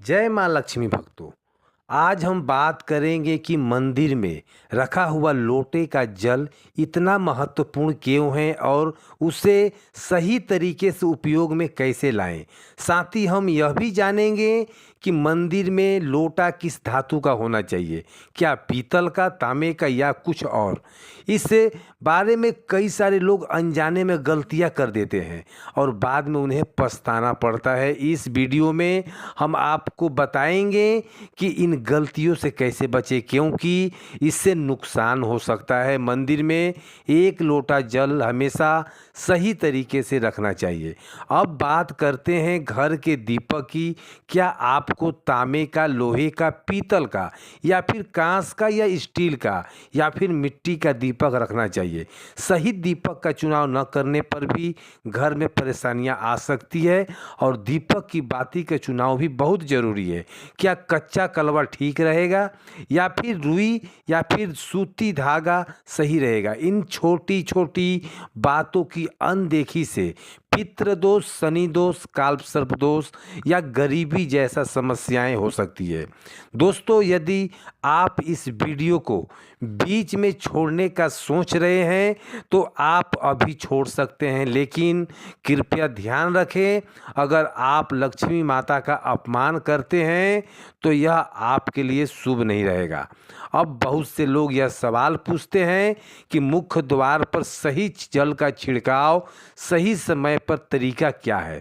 जय माँ लक्ष्मी भक्तों। आज हम बात करेंगे कि मंदिर में रखा हुआ लोटे का जल इतना महत्वपूर्ण क्यों है और उसे सही तरीके से उपयोग में कैसे लाएं। साथ ही हम यह भी जानेंगे कि मंदिर में लोटा किस धातु का होना चाहिए, क्या पीतल का, तांबे का या कुछ और। इस बारे में कई सारे लोग अनजाने में गलतियां कर देते हैं और बाद में उन्हें पछताना पड़ता है। इस वीडियो में हम आपको बताएंगे कि इन गलतियों से कैसे बचें, क्योंकि इससे नुकसान हो सकता है। मंदिर में एक लोटा जल हमेशा सही तरीके से रखना चाहिए। अब बात करते हैं घर के दीपक की। क्या आपको तांबे का, लोहे का, पीतल का या फिर कांच का या स्टील का या फिर मिट्टी का दीपक रखना चाहिए। सही दीपक का चुनाव न करने पर भी घर में परेशानियां आ सकती है और दीपक की बाती का चुनाव भी बहुत ज़रूरी है। क्या कच्चा कलवा ठीक रहेगा या फिर रुई या फिर सूती धागा सही रहेगा। इन छोटी छोटी बातों की अनदेखी से पितृ दोष, शनि दोष, काल सर्प दोष या गरीबी जैसा समस्याएं हो सकती है। दोस्तों, यदि आप इस वीडियो को बीच में छोड़ने का सोच रहे हैं तो आप अभी छोड़ सकते हैं, लेकिन कृपया ध्यान रखें, अगर आप लक्ष्मी माता का अपमान करते हैं तो यह आपके लिए शुभ नहीं रहेगा। अब बहुत से लोग यह सवाल पूछते हैं कि मुख्य द्वार पर सही जल का छिड़काव सही समय पर तरीका क्या है।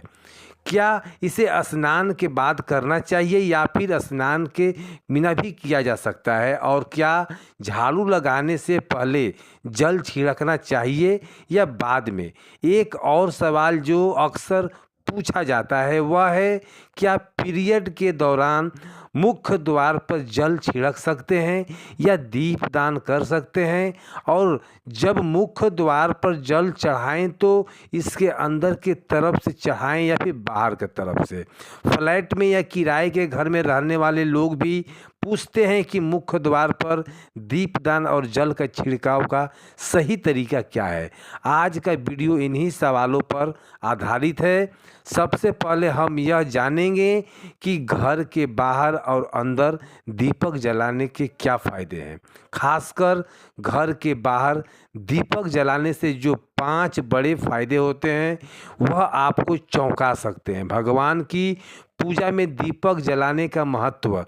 क्या इसे स्नान के बाद करना चाहिए या फिर स्नान के बिना भी किया जा सकता है, और क्या झाड़ू लगाने से पहले जल छिड़कना चाहिए या बाद में। एक और सवाल जो अक्सर पूछा जाता है वह है, क्या पीरियड के दौरान मुख्य द्वार पर जल छिड़क सकते हैं या दीपदान कर सकते हैं, और जब मुख्य द्वार पर जल चढ़ाएं तो इसके अंदर के तरफ से चढ़ाएं या फिर बाहर के तरफ से। फ्लैट में या किराए के घर में रहने वाले लोग भी पूछते हैं कि मुख्य द्वार पर दीपदान और जल का छिड़काव का सही तरीका क्या है। आज का वीडियो इन्हीं सवालों पर आधारित है। सबसे पहले हम यह जानेंगे कि घर के बाहर और अंदर दीपक जलाने के क्या फ़ायदे हैं। खासकर घर के बाहर दीपक जलाने से जो 5 बड़े फायदे होते हैं वह आपको चौंका सकते हैं। भगवान की पूजा में दीपक जलाने का महत्व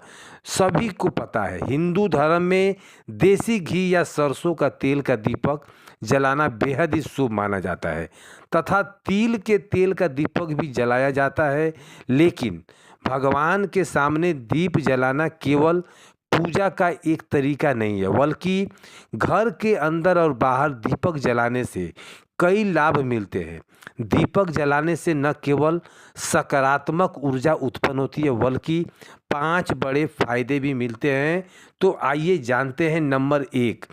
सभी को पता है। हिंदू धर्म में देसी घी या सरसों का तेल का दीपक जलाना बेहद ही शुभ माना जाता है तथा तिल के तेल का दीपक भी जलाया जाता है। लेकिन भगवान के सामने दीप जलाना केवल पूजा का एक तरीका नहीं है, बल्कि घर के अंदर और बाहर दीपक जलाने से कई लाभ मिलते हैं। दीपक जलाने से न केवल सकारात्मक ऊर्जा उत्पन्न होती है बल्कि 5 बड़े फायदे भी मिलते हैं। तो आइए जानते हैं। नंबर 1,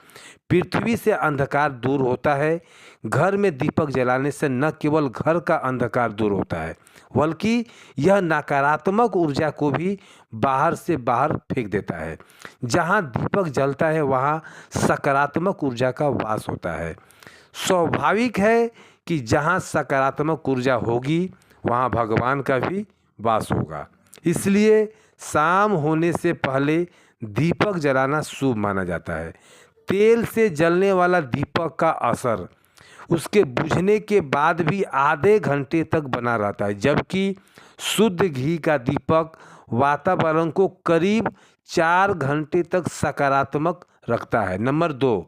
पृथ्वी से अंधकार दूर होता है। घर में दीपक जलाने से न केवल घर का अंधकार दूर होता है बल्कि यह नकारात्मक ऊर्जा को भी बाहर से बाहर फेंक देता है। जहाँ दीपक जलता है वहाँ सकारात्मक ऊर्जा का वास होता है। स्वाभाविक है कि जहाँ सकारात्मक ऊर्जा होगी वहाँ भगवान का भी वास होगा। इसलिए शाम होने से पहले दीपक जलाना शुभ माना जाता है। तेल से जलने वाला दीपक का असर उसके बुझने के बाद भी आधे घंटे तक बना रहता है, जबकि शुद्ध घी का दीपक वातावरण को करीब 4 घंटे तक सकारात्मक रखता है। नंबर 2,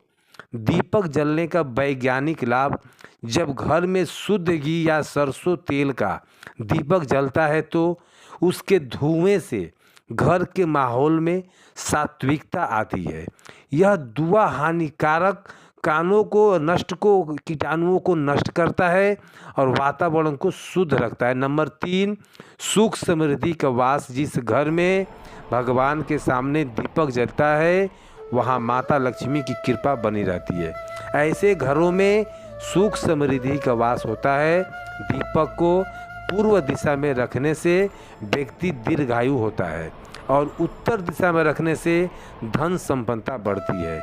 दीपक जलने का वैज्ञानिक लाभ। जब घर में शुद्ध घी या सरसों तेल का दीपक जलता है तो उसके धुएं से घर के माहौल में सात्विकता आती है। यह धुआं हानिकारक कानों को कीटाणुओं को नष्ट करता है और वातावरण को शुद्ध रखता है। नंबर 3, सुख समृद्धि का वास। जिस घर में भगवान के सामने दीपक जलता है वहाँ माता लक्ष्मी की कृपा बनी रहती है। ऐसे घरों में सुख समृद्धि का वास होता है। दीपक को पूर्व दिशा में रखने से व्यक्ति दीर्घायु होता है और उत्तर दिशा में रखने से धन संपन्नता बढ़ती है।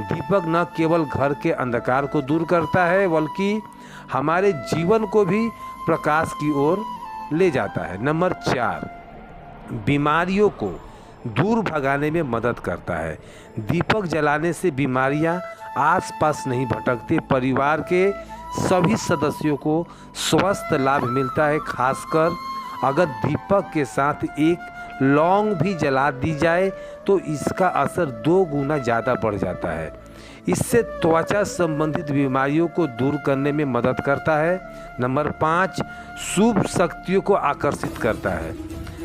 दीपक न केवल घर के अंधकार को दूर करता है बल्कि हमारे जीवन को भी प्रकाश की ओर ले जाता है। नंबर 4, बीमारियों को दूर भगाने में मदद करता है। दीपक जलाने से बीमारियां आसपास नहीं भटकती। परिवार के सभी सदस्यों को स्वस्थ लाभ मिलता है। खासकर अगर दीपक के साथ एक लौंग भी जला दी जाए तो इसका असर 2 गुना ज़्यादा बढ़ जाता है। इससे त्वचा संबंधित बीमारियों को दूर करने में मदद करता है। नंबर 5, शुभ शक्तियों को आकर्षित करता है।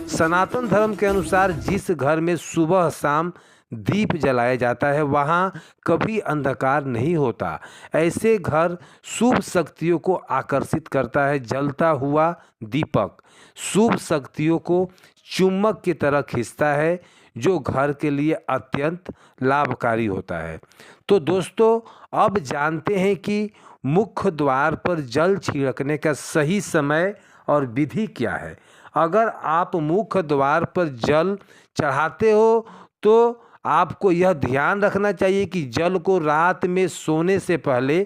सनातन धर्म के अनुसार जिस घर में सुबह शाम दीप जलाया जाता है वहाँ कभी अंधकार नहीं होता। ऐसे घर शुभ शक्तियों को आकर्षित करता है। जलता हुआ दीपक शुभ शक्तियों को चुम्बक की तरह खींचता है, जो घर के लिए अत्यंत लाभकारी होता है। तो दोस्तों, अब जानते हैं कि मुख्य द्वार पर जल छिड़कने का सही समय और विधि क्या है। अगर आप मुख्य द्वार पर जल चढ़ाते हो तो आपको यह ध्यान रखना चाहिए कि जल को रात में सोने से पहले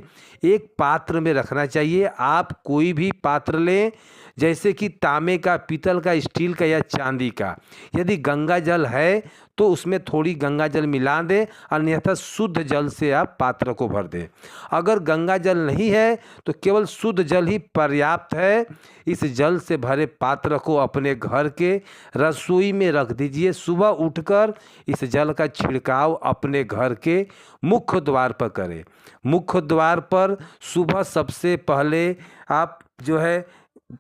एक पात्र में रखना चाहिए। आप कोई भी पात्र लें, जैसे कि तांबे का, पीतल का, स्टील का या चांदी का। यदि गंगा जल है तो उसमें थोड़ी गंगा जल मिला दें, अन्यथा शुद्ध जल से आप पात्र को भर दें। अगर गंगा जल नहीं है तो केवल शुद्ध जल ही पर्याप्त है। इस जल से भरे पात्र को अपने घर के रसोई में रख दीजिए। सुबह उठकर इस जल का छिड़काव अपने घर के मुख्य द्वार पर करें। मुख्य द्वार पर सुबह सबसे पहले आप जो है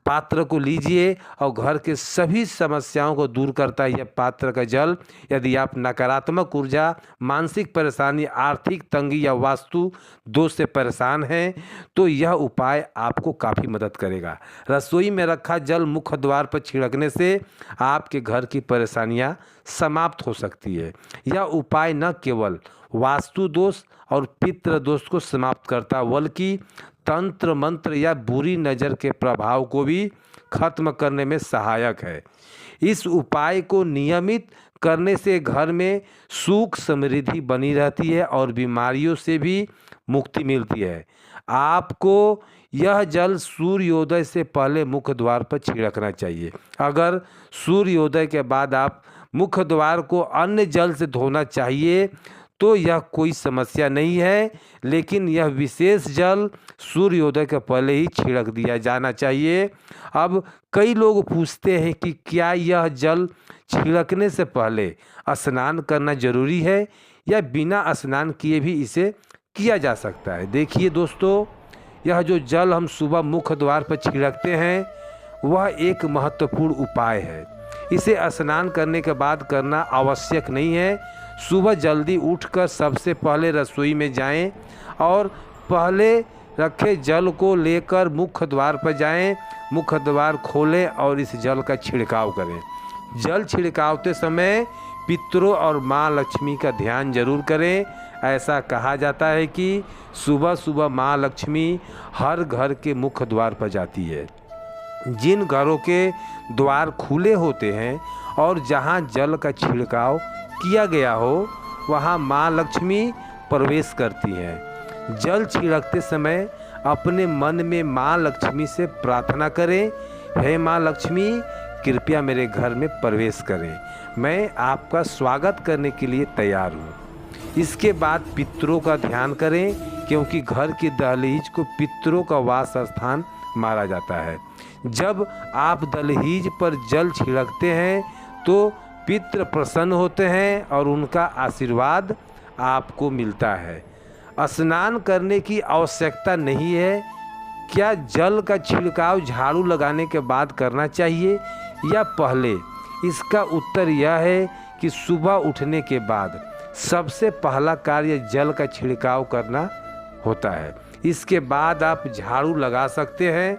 पात्र को लीजिए और घर के सभी समस्याओं को दूर करता है यह पात्र का जल। यदि आप नकारात्मक ऊर्जा, मानसिक परेशानी, आर्थिक तंगी या वास्तु दोष से परेशान हैं तो यह उपाय आपको काफ़ी मदद करेगा। रसोई में रखा जल मुख्य द्वार पर छिड़कने से आपके घर की परेशानियां समाप्त हो सकती है। यह उपाय न केवल वास्तु दोष और पितृ दोष को समाप्त करता बल्कि तंत्र मंत्र या बुरी नज़र के प्रभाव को भी खत्म करने में सहायक है। इस उपाय को नियमित करने से घर में सुख समृद्धि बनी रहती है और बीमारियों से भी मुक्ति मिलती है। आपको यह जल सूर्योदय से पहले मुख्य द्वार पर छिड़कना चाहिए। अगर सूर्योदय के बाद आप मुख्य द्वार को अन्य जल से धोना चाहिए तो यह कोई समस्या नहीं है, लेकिन यह विशेष जल सूर्योदय के पहले ही छिड़क दिया जाना चाहिए। अब कई लोग पूछते हैं कि क्या यह जल छिड़कने से पहले स्नान करना जरूरी है या बिना स्नान किए भी इसे किया जा सकता है। देखिए दोस्तों, यह जो जल हम सुबह मुख्य द्वार पर छिड़कते हैं वह एक महत्वपूर्ण उपाय है। इसे स्नान करने के बाद करना आवश्यक नहीं है। सुबह जल्दी उठकर सबसे पहले रसोई में जाएं और पहले रखे जल को लेकर मुख्य द्वार पर जाएं। मुख्य द्वार खोलें और इस जल का छिड़काव करें। जल छिड़कावते समय पितरों और माँ लक्ष्मी का ध्यान जरूर करें। ऐसा कहा जाता है कि सुबह सुबह माँ लक्ष्मी हर घर के मुख्य द्वार पर जाती है। जिन घरों के द्वार खुले होते हैं और जहाँ जल का छिड़काव किया गया हो वहाँ माँ लक्ष्मी प्रवेश करती हैं। जल छिड़कते समय अपने मन में माँ लक्ष्मी से प्रार्थना करें, हे माँ लक्ष्मी कृपया मेरे घर में प्रवेश करें, मैं आपका स्वागत करने के लिए तैयार हूँ। इसके बाद पितरों का ध्यान करें, क्योंकि घर की दहलीज को पितरों का वास स्थान माना जाता है। जब आप दहलीज पर जल छिड़कते हैं तो पितृ प्रसन्न होते हैं और उनका आशीर्वाद आपको मिलता है। स्नान करने की आवश्यकता नहीं है। क्या जल का छिड़काव झाड़ू लगाने के बाद करना चाहिए या पहले? इसका उत्तर यह है कि सुबह उठने के बाद सबसे पहला कार्य जल का छिड़काव करना होता है। इसके बाद आप झाड़ू लगा सकते हैं।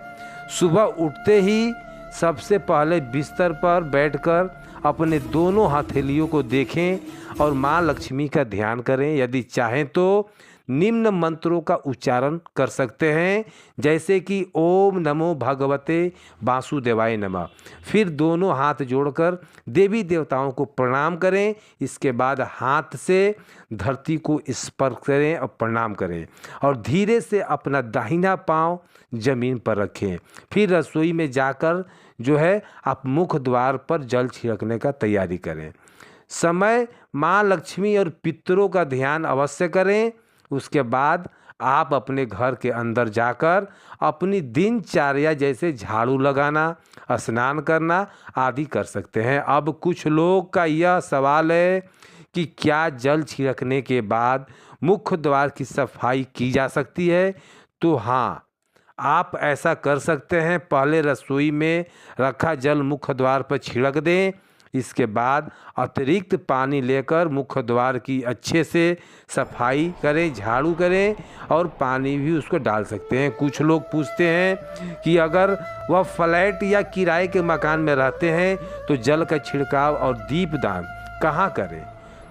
सुबह उठते ही सबसे पहले बिस्तर पर बैठकर अपने दोनों हथेलियों को देखें और माँ लक्ष्मी का ध्यान करें। यदि चाहें तो निम्न मंत्रों का उच्चारण कर सकते हैं, जैसे कि ओम नमो भगवते वासुदेवाय नमः। फिर दोनों हाथ जोड़कर देवी देवताओं को प्रणाम करें। इसके बाद हाथ से धरती को स्पर्श करें और प्रणाम करें और धीरे से अपना दाहिना पांव जमीन पर रखें। फिर रसोई में जाकर जो है आप मुख्य द्वार पर जल छिड़कने का तैयारी करें। समय माँ लक्ष्मी और पितरों का ध्यान अवश्य करें। उसके बाद आप अपने घर के अंदर जाकर अपनी दिनचर्या जैसे झाड़ू लगाना, स्नान करना आदि कर सकते हैं। अब कुछ लोग का यह सवाल है कि क्या जल छिड़कने के बाद मुख्य द्वार की सफाई की जा सकती है? तो हाँ, आप ऐसा कर सकते हैं। पहले रसोई में रखा जल मुख्य द्वार पर छिड़क दें। इसके बाद अतिरिक्त पानी लेकर मुख्य द्वार की अच्छे से सफाई करें, झाड़ू करें और पानी भी उसको डाल सकते हैं। कुछ लोग पूछते हैं कि अगर वह फ्लैट या किराए के मकान में रहते हैं तो जल का छिड़काव और दीपदान कहाँ करें?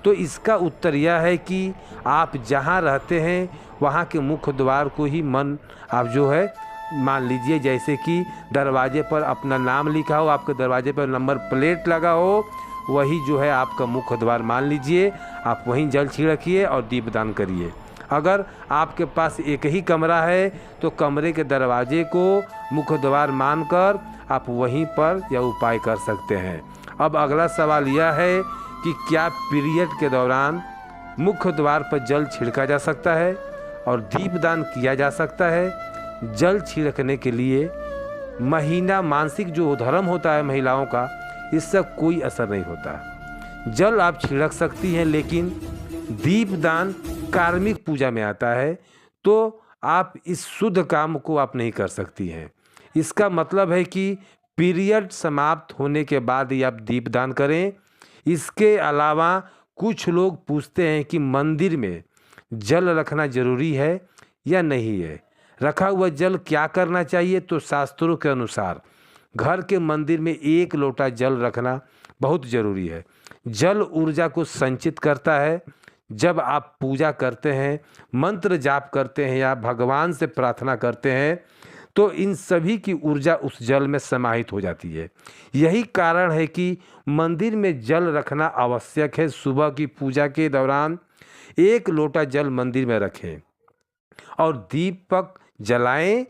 तो इसका उत्तर यह है कि आप जहाँ रहते हैं वहाँ के मुख्य द्वार को ही आप जो है मान लीजिए, जैसे कि दरवाजे पर अपना नाम लिखा हो, आपके दरवाजे पर नंबर प्लेट लगा हो, वही जो है आपका मुख्य द्वार मान लीजिए। आप वहीं जल छिड़किए और दीपदान करिए। अगर आपके पास एक ही कमरा है तो कमरे के दरवाजे को मुख्य द्वार मानकर आप वहीं पर यह उपाय कर सकते हैं। अब अगला सवाल यह है कि क्या पीरियड के दौरान मुख्य द्वार पर जल छिड़का जा सकता है और दीपदान किया जा सकता है? जल छिड़कने के लिए महीना मासिक जो धर्म होता है महिलाओं का, इससे कोई असर नहीं होता। जल आप छिड़क सकती हैं, लेकिन दीपदान कार्मिक पूजा में आता है, तो आप इस शुद्ध काम को आप नहीं कर सकती हैं। इसका मतलब है कि पीरियड समाप्त होने के बाद ही आप दीपदान करें। इसके अलावा कुछ लोग पूछते हैं कि मंदिर में जल रखना जरूरी है या नहीं है, रखा हुआ जल क्या करना चाहिए? तो शास्त्रों के अनुसार घर के मंदिर में 1 लोटा जल रखना बहुत ज़रूरी है। जल ऊर्जा को संचित करता है। जब आप पूजा करते हैं, मंत्र जाप करते हैं या भगवान से प्रार्थना करते हैं तो इन सभी की ऊर्जा उस जल में समाहित हो जाती है। यही कारण है कि मंदिर में जल रखना आवश्यक है। सुबह की पूजा के दौरान 1 लोटा जल मंदिर में रखें और दीपक जलाएं।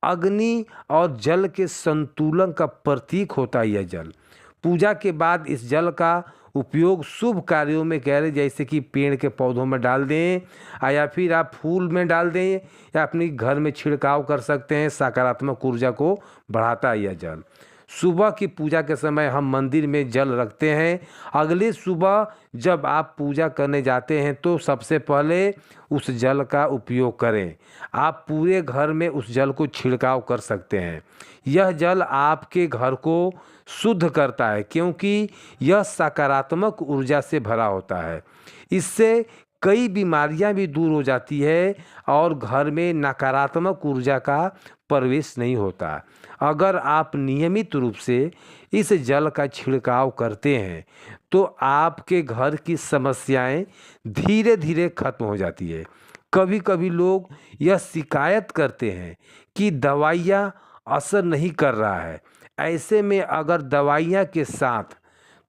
अग्नि और जल के संतुलन का प्रतीक होता है यह जल। पूजा के बाद इस जल का उपयोग शुभ कार्यों में करें, जैसे कि पेड़ के पौधों में डाल दें या फिर आप फूल में डाल दें या अपने घर में छिड़काव कर सकते हैं। सकारात्मक ऊर्जा को बढ़ाता है यह जल। सुबह की पूजा के समय हम मंदिर में जल रखते हैं। अगले सुबह जब आप पूजा करने जाते हैं तो सबसे पहले उस जल का उपयोग करें। आप पूरे घर में उस जल को छिड़काव कर सकते हैं। यह जल आपके घर को शुद्ध करता है, क्योंकि यह सकारात्मक ऊर्जा से भरा होता है। इससे कई बीमारियां भी दूर हो जाती है और घर में नकारात्मक ऊर्जा का प्रवेश नहीं होता। अगर आप नियमित रूप से इस जल का छिड़काव करते हैं तो आपके घर की समस्याएं धीरे धीरे खत्म हो जाती है। कभी कभी लोग यह शिकायत करते हैं कि दवाइयाँ असर नहीं कर रहा है। ऐसे में अगर दवाइयाँ के साथ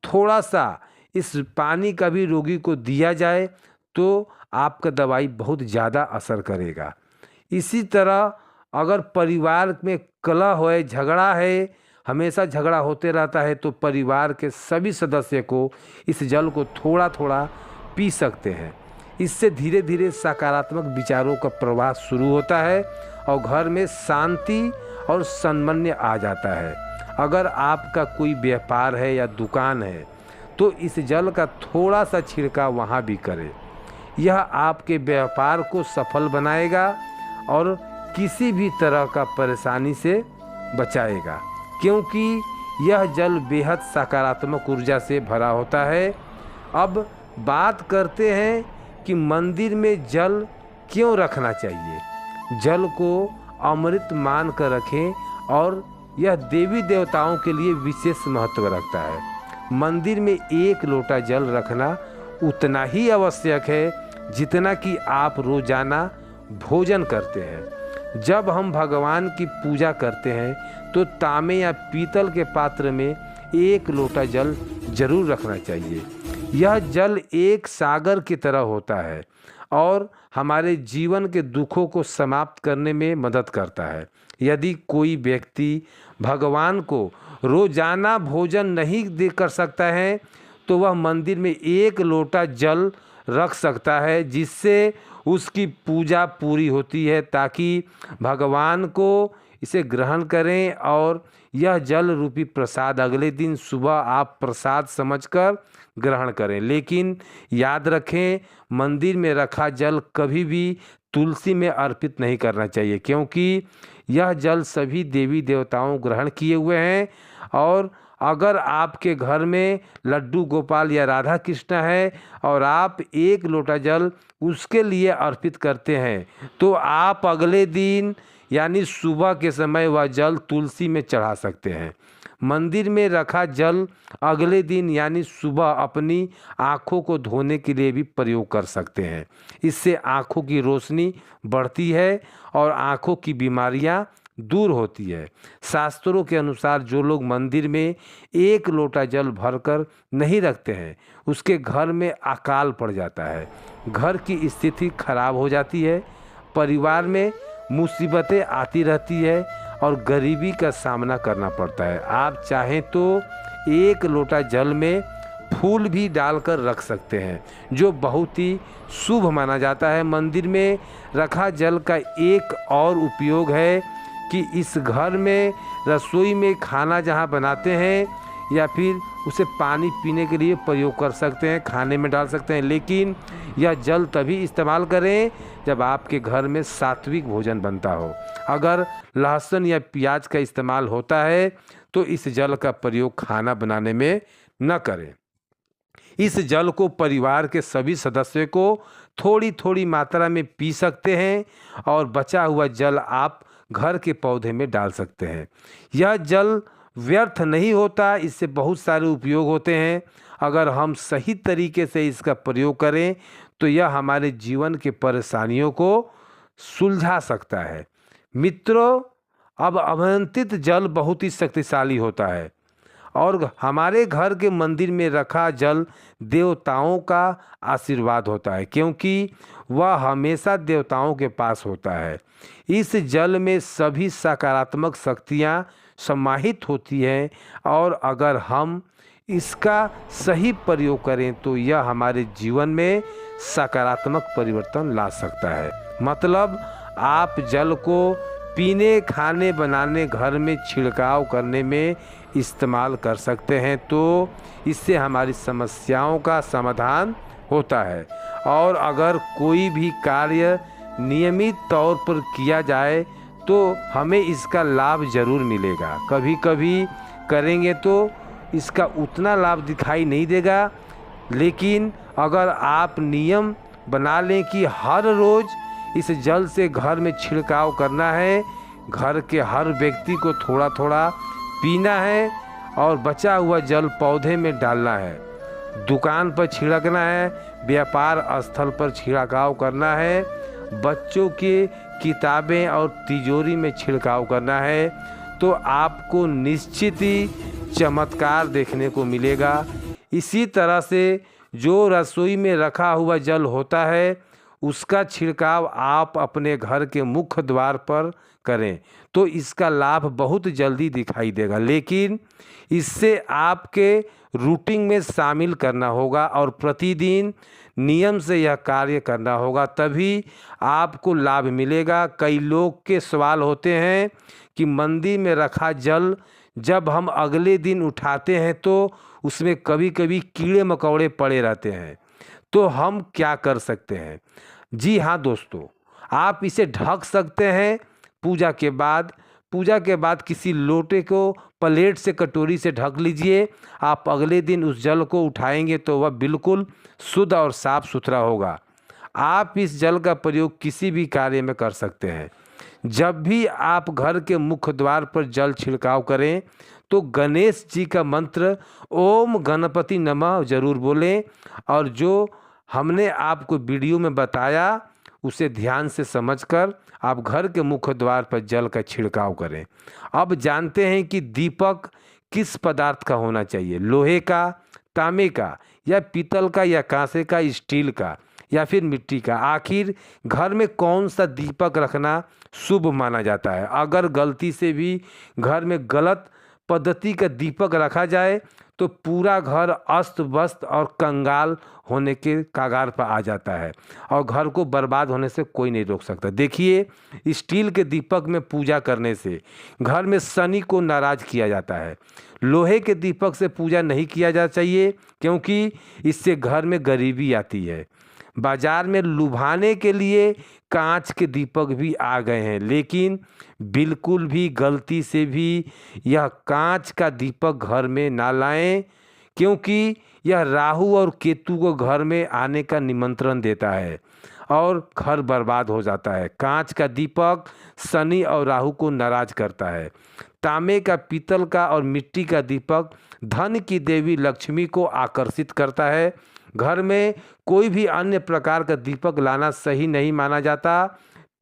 थोड़ा सा इस पानी का भी रोगी को दिया जाए तो आपका दवाई बहुत ज़्यादा असर करेगा। इसी तरह अगर परिवार में कलह है, झगड़ा है, हमेशा झगड़ा होते रहता है, तो परिवार के सभी सदस्य को इस जल को थोड़ा थोड़ा पी सकते हैं। इससे धीरे धीरे सकारात्मक विचारों का प्रवाह शुरू होता है और घर में शांति और सामंजस्य आ जाता है। अगर आपका कोई व्यापार है या दुकान है तो इस जल का थोड़ा सा छिड़काव वहाँ भी करें। यह आपके व्यापार को सफल बनाएगा और किसी भी तरह का परेशानी से बचाएगा, क्योंकि यह जल बेहद सकारात्मक ऊर्जा से भरा होता है। अब बात करते हैं कि मंदिर में जल क्यों रखना चाहिए। जल को अमृत मान कर रखें और यह देवी देवताओं के लिए विशेष महत्व रखता है। मंदिर में 1 लोटा जल रखना उतना ही आवश्यक है जितना कि आप रोजाना भोजन करते हैं। जब हम भगवान की पूजा करते हैं तो तांबे या पीतल के पात्र में 1 लोटा जल जरूर रखना चाहिए। यह जल एक सागर की तरह होता है और हमारे जीवन के दुखों को समाप्त करने में मदद करता है। यदि कोई व्यक्ति भगवान को रोजाना भोजन नहीं दे कर सकता है तो वह मंदिर में 1 लोटा जल रख सकता है, जिससे उसकी पूजा पूरी होती है, ताकि भगवान को इसे ग्रहण करें और यह जल रूपी प्रसाद अगले दिन सुबह आप प्रसाद समझकर ग्रहण करें। लेकिन याद रखें, मंदिर में रखा जल कभी भी तुलसी में अर्पित नहीं करना चाहिए, क्योंकि यह जल सभी देवी देवताओं ग्रहण किए हुए हैं। और अगर आपके घर में लड्डू गोपाल या राधा कृष्ण है और आप 1 लोटा जल उसके लिए अर्पित करते हैं, तो आप अगले दिन यानी सुबह के समय वह जल तुलसी में चढ़ा सकते हैं। मंदिर में रखा जल अगले दिन यानी सुबह अपनी आँखों को धोने के लिए भी प्रयोग कर सकते हैं। इससे आँखों की रोशनी बढ़ती है और आँखों की बीमारियां दूर होती है। शास्त्रों के अनुसार जो लोग मंदिर में 1 लोटा जल भरकर नहीं रखते हैं, उसके घर में अकाल पड़ जाता है, घर की स्थिति खराब हो जाती है, परिवार में मुसीबतें आती रहती है और गरीबी का सामना करना पड़ता है। आप चाहें तो 1 लोटा जल में फूल भी डालकर रख सकते हैं, जो बहुत ही शुभ माना जाता है। मंदिर में रखा जल का एक और उपयोग है कि इस घर में रसोई में खाना जहाँ बनाते हैं या फिर उसे पानी पीने के लिए प्रयोग कर सकते हैं, खाने में डाल सकते हैं। लेकिन यह जल तभी इस्तेमाल करें जब आपके घर में सात्विक भोजन बनता हो। अगर लहसुन या प्याज का इस्तेमाल होता है तो इस जल का प्रयोग खाना बनाने में न करें। इस जल को परिवार के सभी सदस्यों को थोड़ी थोड़ी मात्रा में पी सकते हैं और बचा हुआ जल आप घर के पौधे में डाल सकते हैं। यह जल व्यर्थ नहीं होता, इससे बहुत सारे उपयोग होते हैं। अगर हम सही तरीके से इसका प्रयोग करें तो यह हमारे जीवन के परेशानियों को सुलझा सकता है। मित्रों, अब अवंतित जल बहुत ही शक्तिशाली होता है और हमारे घर के मंदिर में रखा जल देवताओं का आशीर्वाद होता है, क्योंकि वह हमेशा देवताओं के पास होता है। इस जल में सभी सकारात्मक शक्तियाँ समाहित होती हैं और अगर हम इसका सही प्रयोग करें तो यह हमारे जीवन में सकारात्मक परिवर्तन ला सकता है। मतलब आप जल को पीने, खाने बनाने, घर में छिड़काव करने में इस्तेमाल कर सकते हैं, तो इससे हमारी समस्याओं का समाधान होता है। और अगर कोई भी कार्य नियमित तौर पर किया जाए तो हमें इसका लाभ ज़रूर मिलेगा। कभी कभी करेंगे तो इसका उतना लाभ दिखाई नहीं देगा, लेकिन अगर आप नियम बना लें कि हर रोज़ इस जल से घर में छिड़काव करना है, घर के हर व्यक्ति को थोड़ा थोड़ा पीना है और बचा हुआ जल पौधे में डालना है, दुकान पर छिड़कना है, व्यापार स्थल पर छिड़काव करना है, बच्चों की किताबें और तिजोरी में छिड़काव करना है, तो आपको निश्चित ही चमत्कार देखने को मिलेगा। इसी तरह से जो रसोई में रखा हुआ जल होता है उसका छिड़काव आप अपने घर के मुख्य द्वार पर करें तो इसका लाभ बहुत जल्दी दिखाई देगा। लेकिन इससे आपके रूटीन में शामिल करना होगा और प्रतिदिन नियम से यह कार्य करना होगा, तभी आपको लाभ मिलेगा। कई लोग के सवाल होते हैं कि मंदिर में रखा जल जब हम अगले दिन उठाते हैं तो उसमें कभी कभी कीड़े मकोड़े पड़े रहते हैं, तो हम क्या कर सकते हैं? जी हाँ दोस्तों, आप इसे ढक सकते हैं। पूजा के बाद किसी लोटे को प्लेट से, कटोरी से ढक लीजिए। आप अगले दिन उस जल को उठाएंगे तो वह बिल्कुल शुद्ध और साफ सुथरा होगा। आप इस जल का प्रयोग किसी भी कार्य में कर सकते हैं। जब भी आप घर के मुख्य द्वार पर जल छिड़काव करें तो गणेश जी का मंत्र ओम गणपति नमः जरूर बोलें और जो हमने आपको वीडियो में बताया उसे ध्यान से समझकर आप घर के मुख्य द्वार पर जल का छिड़काव करें। अब जानते हैं कि दीपक किस पदार्थ का होना चाहिए, लोहे का, तांबे का या पीतल का या कांसे का, स्टील का या फिर मिट्टी का। आखिर घर में कौन सा दीपक रखना शुभ माना जाता है? अगर गलती से भी घर में गलत पद्धति का दीपक रखा जाए तो पूरा घर अस्त व्यस्त और कंगाल होने के कगार पर आ जाता है और घर को बर्बाद होने से कोई नहीं रोक सकता। देखिए, स्टील के दीपक में पूजा करने से घर में शनि को नाराज किया जाता है। लोहे के दीपक से पूजा नहीं किया जाना चाहिए क्योंकि इससे घर में गरीबी आती है। बाजार में लुभाने के लिए कांच के दीपक भी आ गए हैं, लेकिन बिल्कुल भी गलती से भी यह कांच का दीपक घर में ना लाएं क्योंकि यह राहु और केतु को घर में आने का निमंत्रण देता है और घर बर्बाद हो जाता है। कांच का दीपक शनि और राहु को नाराज करता है। तांबे का, पीतल का और मिट्टी का दीपक धन की देवी लक्ष्मी को आकर्षित करता है। घर में कोई भी अन्य प्रकार का दीपक लाना सही नहीं माना जाता।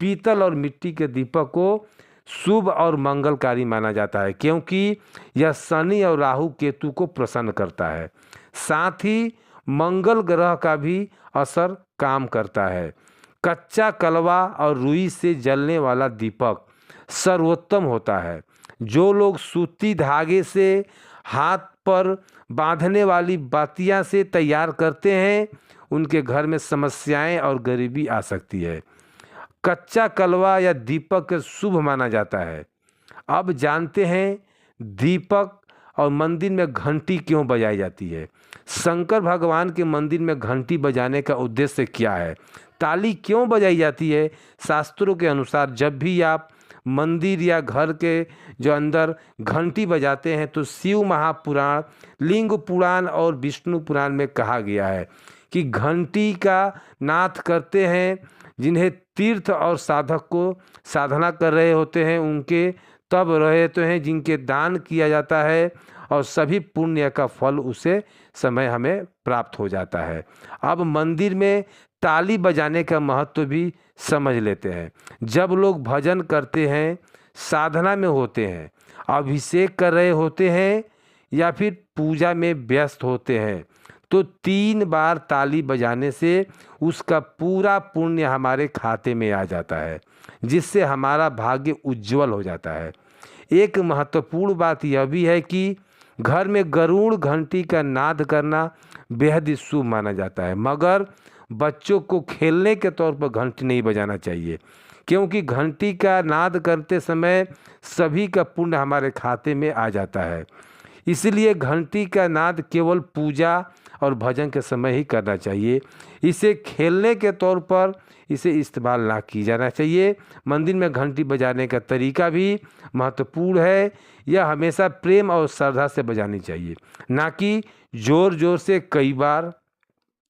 पीतल और मिट्टी के दीपक को शुभ और मंगलकारी माना जाता है क्योंकि यह शनि और राहु केतु को प्रसन्न करता है। साथ ही मंगल ग्रह का भी असर काम करता है। कच्चा कलवा और रुई से जलने वाला दीपक सर्वोत्तम होता है। जो लोग सूती धागे से हाथ पर बांधने वाली बातियां से तैयार करते हैं उनके घर में समस्याएं और गरीबी आ सकती है। कच्चा कलवा या दीपक शुभ माना जाता है। अब जानते हैं दीपक और मंदिर में घंटी क्यों बजाई जाती है। शंकर भगवान के मंदिर में घंटी बजाने का उद्देश्य क्या है, ताली क्यों बजाई जाती है। शास्त्रों के अनुसार जब भी आप मंदिर या घर के जो अंदर घंटी बजाते हैं तो शिव महापुराण, लिंग पुराण और विष्णु पुराण में कहा गया है कि घंटी का नाथ करते हैं जिन्हें तीर्थ और साधक को साधना कर रहे होते हैं उनके तब रहे होते हैं जिनके दान किया जाता है और सभी पुण्य का फल उसे समय हमें प्राप्त हो जाता है। अब मंदिर में ताली बजाने का महत्व भी समझ लेते हैं। जब लोग भजन करते हैं, साधना में होते हैं, अभिषेक कर रहे होते हैं या फिर पूजा में व्यस्त होते हैं तो 3 बार ताली बजाने से उसका पूरा पुण्य हमारे खाते में आ जाता है जिससे हमारा भाग्य उज्जवल हो जाता है। एक महत्वपूर्ण बात यह भी है कि घर में गरुड़ घंटी का नाद करना बेहद ही शुभ माना जाता है, मगर बच्चों को खेलने के तौर पर घंटी नहीं बजाना चाहिए क्योंकि घंटी का नाद करते समय सभी का पुण्य हमारे खाते में आ जाता है। इसलिए घंटी का नाद केवल पूजा और भजन के समय ही करना चाहिए। इसे खेलने के तौर पर इसे इस्तेमाल ना की जाना चाहिए। मंदिर में घंटी बजाने का तरीका भी महत्वपूर्ण है। यह हमेशा प्रेम और श्रद्धा से बजानी चाहिए, ना कि जोर जोर से। कई बार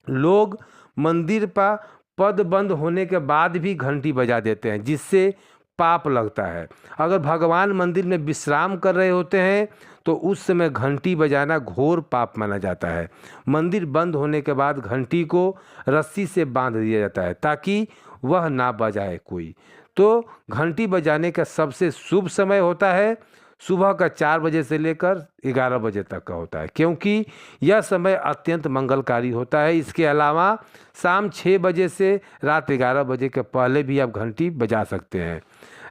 लोग मंदिर पर पद बंद होने के बाद भी घंटी बजा देते हैं जिससे पाप लगता है। अगर भगवान मंदिर में विश्राम कर रहे होते हैं तो उस समय घंटी बजाना घोर पाप माना जाता है। मंदिर बंद होने के बाद घंटी को रस्सी से बांध दिया जाता है ताकि वह ना बजाए कोई। तो घंटी बजाने का सबसे शुभ समय होता है सुबह का 4 बजे से लेकर 11 बजे तक का होता है क्योंकि यह समय अत्यंत मंगलकारी होता है। इसके अलावा शाम 6 बजे से रात 11 बजे के पहले भी आप घंटी बजा सकते हैं।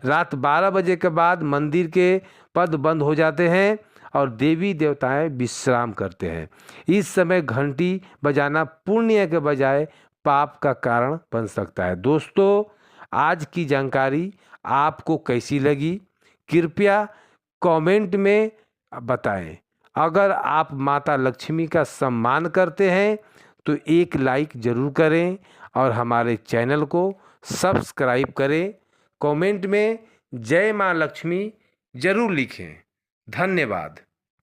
रात 12 बजे के बाद मंदिर के पद बंद हो जाते हैं और देवी देवताएं विश्राम करते हैं। इस समय घंटी बजाना पुण्य के बजाय पाप का कारण बन सकता है। दोस्तों, आज की जानकारी आपको कैसी लगी कृपया कमेंट में बताएं। अगर आप माता लक्ष्मी का सम्मान करते हैं तो एक लाइक ज़रूर करें और हमारे चैनल को सब्सक्राइब करें। कमेंट में जय माँ लक्ष्मी ज़रूर लिखें। धन्यवाद।